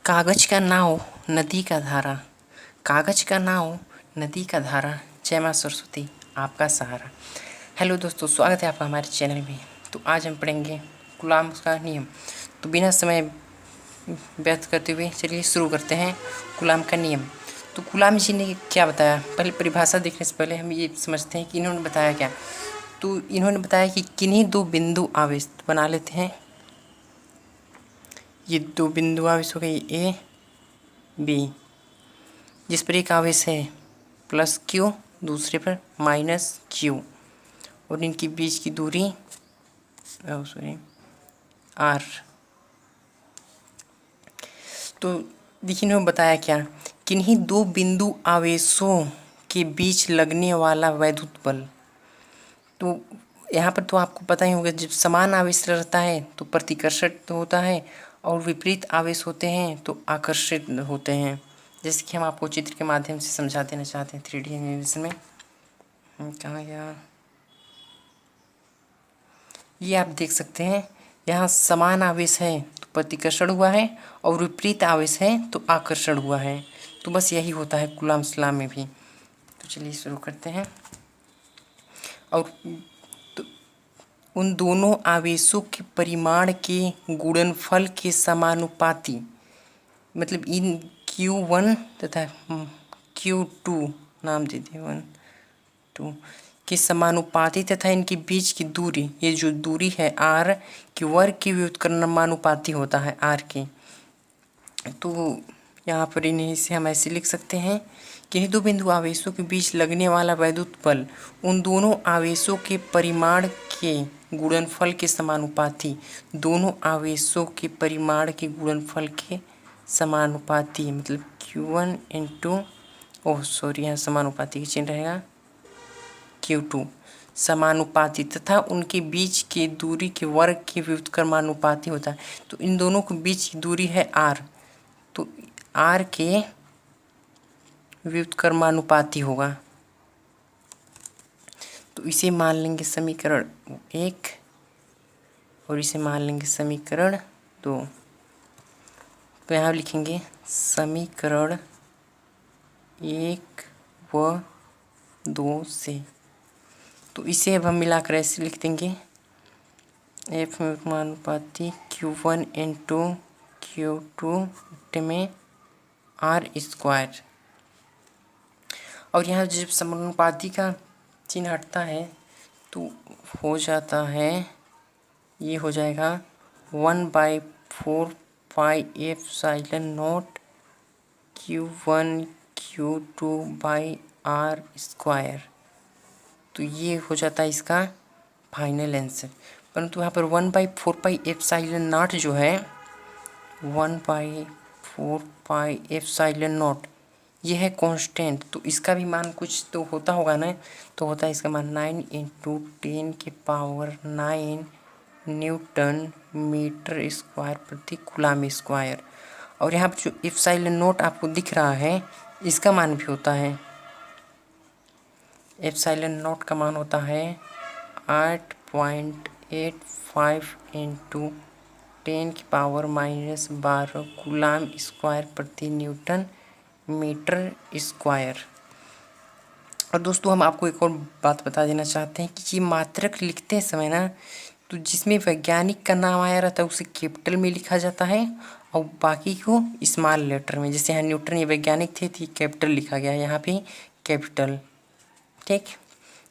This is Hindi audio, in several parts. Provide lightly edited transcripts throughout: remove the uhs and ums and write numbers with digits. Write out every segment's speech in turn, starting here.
कागज का नाव नदी का धारा, कागज का नाव नदी का धारा, जय माँ सरस्वती आपका सहारा। हेलो दोस्तों, स्वागत है आपका हमारे चैनल में। तो आज हम पढ़ेंगे गुलाम का नियम। तो बिना समय व्यर्थ करते हुए चलिए शुरू करते हैं गुलाम का नियम। तो गुलाम जी ने क्या बताया, पहले परिभाषा देखने से पहले हम ये समझते हैं कि इन्होंने बताया क्या। तो इन्होंने बताया कि किन्हीं दो बिंदु आवेश बना लेते हैं। ये दो बिंदु आवेश हो गए ए बी, जिस पर एक आवेश है प्लस क्यू, दूसरे पर माइनस क्यू, और इनके बीच की दूरी आर। तो देखिए इन्होंने बताया क्या, किन्हीं दो बिंदु आवेशों के बीच लगने वाला वैद्युत बल। तो यहाँ पर तो आपको पता ही होगा, जब समान आवेश रहता है तो प्रतिकर्षण तो होता है, और विपरीत आवेश होते हैं तो आकर्षित होते हैं। जैसे कि हम आपको चित्र के माध्यम से समझा देना चाहते हैं 3D एनिमेशन में। कहाँ गया, ये आप देख सकते हैं, यहाँ समान आवेश है तो प्रतिकर्षण हुआ है, और विपरीत आवेश है तो आकर्षण हुआ है। तो बस यही होता है कूलॉम लॉ में भी। तो चलिए शुरू करते हैं। और तो उन दोनों आवेशों के परिमाण के गुणनफल के समानुपाती, मतलब इन Q1 तथा Q2 नाम दे दिए 1 2 के समानुपाती तथा इनके बीच की दूरी, ये जो दूरी है R के वर्ग के व्युत्क्रमानुपाती होता है R के। तो यहाँ पर इन्हें से हम ऐसे लिख सकते हैं कि दो बिंदु आवेशों के बीच लगने वाला वैद्युत बल उन दोनों आवेशों के परिमाण के गुणनफल के समानुपाती, दोनों आवेशों के परिमाण के गुणनफल के समानुपाती, मतलब Q1 इंटू यहाँ समानुपाती का चिन्ह रहेगा Q2 समानुपाती, तथा उनके बीच के दूरी के वर्ग के व्युत्क्रमानुपाती होता है। तो इन दोनों के बीच की दूरी है R, तो R के व्युत्क्रमानुपाती होगा। तो इसे मान लेंगे समीकरण 1 और इसे मान लेंगे समीकरण 2। तो यहाँ लिखेंगे समीकरण 1 व 2 से। तो इसे अब हम मिलाकर ऐसे लिख देंगे, एफ व्युत्क्रमानुपाती Q1 इंटू Q2 में R स्क्वायर। और यहाँ जब समानुपाती का चिन्ह हटता है तो हो जाता है, ये हो जाएगा 1/4 pi epsilon not Q1 Q2 by R square. तो ये हो जाता है इसका फाइनल आंसर। परंतु यहाँ पर 1/4 पाई एप्सिलॉन नॉट जो है 1/4 पाई एप्सिलॉन नॉट, ये है कांस्टेंट, तो इसका भी मान कुछ तो होता होगा ना। तो होता है इसका मान 9 इंटू 10 के पावर 9 न्यूटन मीटर स्क्वायर प्रति कूलॉम स्क्वायर। और यहाँ पर जो एप्सिलॉन नॉट आपको दिख रहा है, इसका मान भी होता है, एप्सिलॉन नॉट का मान होता है 8.85 इंटू 10 की पावर -12 कूलॉम स्क्वायर प्रति न्यूटन मीटर स्क्वायर। और दोस्तों हम आपको एक और बात बता देना चाहते हैं कि ये मात्रक लिखते समय ना, तो जिसमें वैज्ञानिक का नाम आया रहता है उसे कैपिटल में लिखा जाता है, और बाकी को स्मॉल लेटर में। जैसे यहाँ न्यूटन ये वैज्ञानिक थे तो कैपिटल लिखा गया, यहाँ पे कैपिटल, ठीक।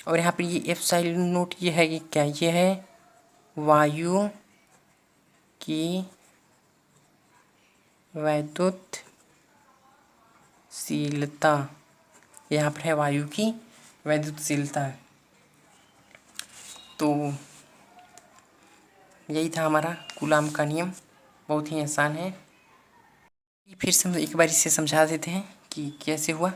और यहाँ पर ये एप्सिलॉन नॉट ये है कि क्या, ये है वायु की वैद्युतशीलता, यहाँ पर है वायु की वैद्युतशीलता। तो यही था हमारा कूलॉम का नियम, बहुत ही आसान है। फिर से हम एक बार इसे समझा देते हैं कि कैसे हुआ।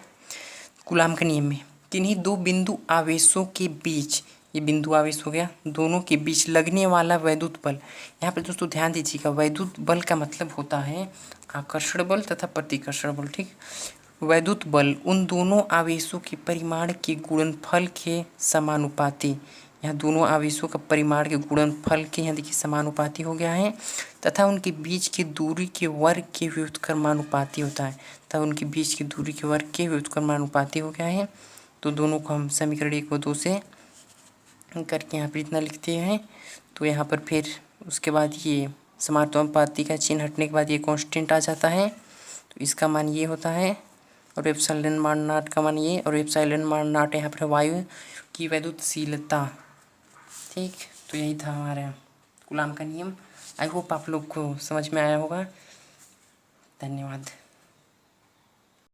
कूलॉम का नियम में किन्हीं दो बिंदु आवेशों के बीच, ये बिंदु आवेश हो गया, दोनों के बीच लगने वाला वैद्युत बल। यहाँ पर दोस्तों ध्यान दीजिएगा, वैद्युत बल का मतलब होता है आकर्षण बल तथा प्रतिकर्षण बल, ठीक। वैद्युत बल उन दोनों आवेशों के परिमाण के गुणनफल के समानुपाती। यहाँ दोनों आवेशों का परिमाण के गुणनफल के यहाँ देखिए समानुपाती हो गया है तथा उनके बीच की दूरी के वर्ग के व्युत्क्रमानुपाती होता है, तथा उनके बीच की दूरी के वर्ग के व्युत्क्रमानुपाती हो गया है। तो दोनों को हम समीकरण 1 व 2 से करके यहाँ पर इतना लिखते हैं। तो यहाँ पर फिर उसके बाद ये समानुपाती का चिन्ह हटने के बाद ये कांस्टेंट आ जाता है, तो इसका मान ये होता है और एप्सिलॉन मान नॉट का मान ये, और एप्सिलॉन मान नॉट यहाँ पर वायु की वैद्युतशीलता। ठीक, तो यही था हमारा कूलाम का नियम। आई होप आप लोग को समझ में आया होगा। धन्यवाद।